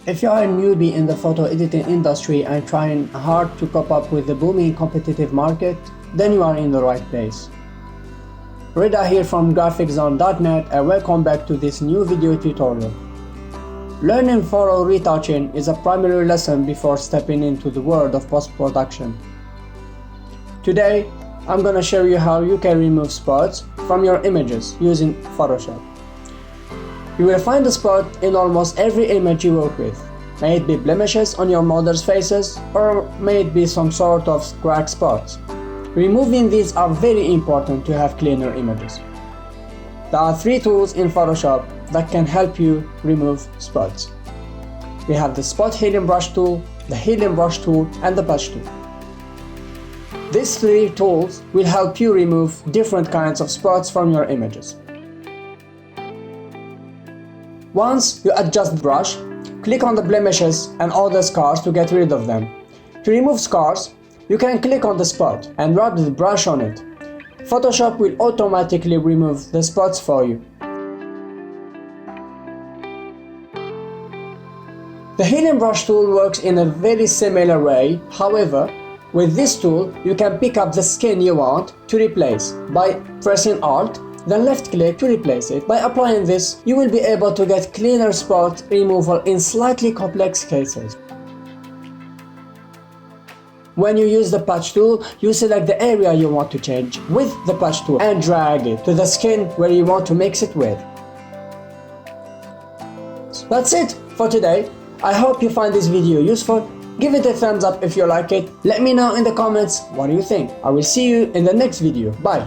If you are a newbie in the photo editing industry and trying hard to cope up with the booming competitive market, then you are in the right place. Reda here from GraphicZone.net and welcome back to this new video tutorial. Learning photo retouching is a primary lesson before stepping into the world of post-production. Today, I'm gonna show you how you can remove spots from your images using Photoshop. You will find a spot in almost every image you work with. May it be blemishes on your models' faces, or may it be some sort of crack spots. Removing these are very important to have cleaner images. There are 3 tools in Photoshop that can help you remove spots. We have the Spot Healing Brush tool, the Healing Brush tool, and the Patch tool. These 3 tools will help you remove different kinds of spots from your images. Once you adjust the brush, click on the blemishes and all the scars to get rid of them. To remove scars, you can click on the spot and rub the brush on it. Photoshop will automatically remove the spots for you. The Healing Brush tool works in a very similar way. However, with this tool, you can pick up the skin you want to replace by pressing Alt, then left click to replace it. By applying this, you will be able to get cleaner spot removal in slightly complex cases. When you use the Patch tool, you select the area you want to change with the Patch tool and drag it to the skin where you want to mix it with. That's it for today. I hope you find this video useful. Give it a thumbs up if you like it. Let me know in the comments what you think. I will see you in the next video. Bye.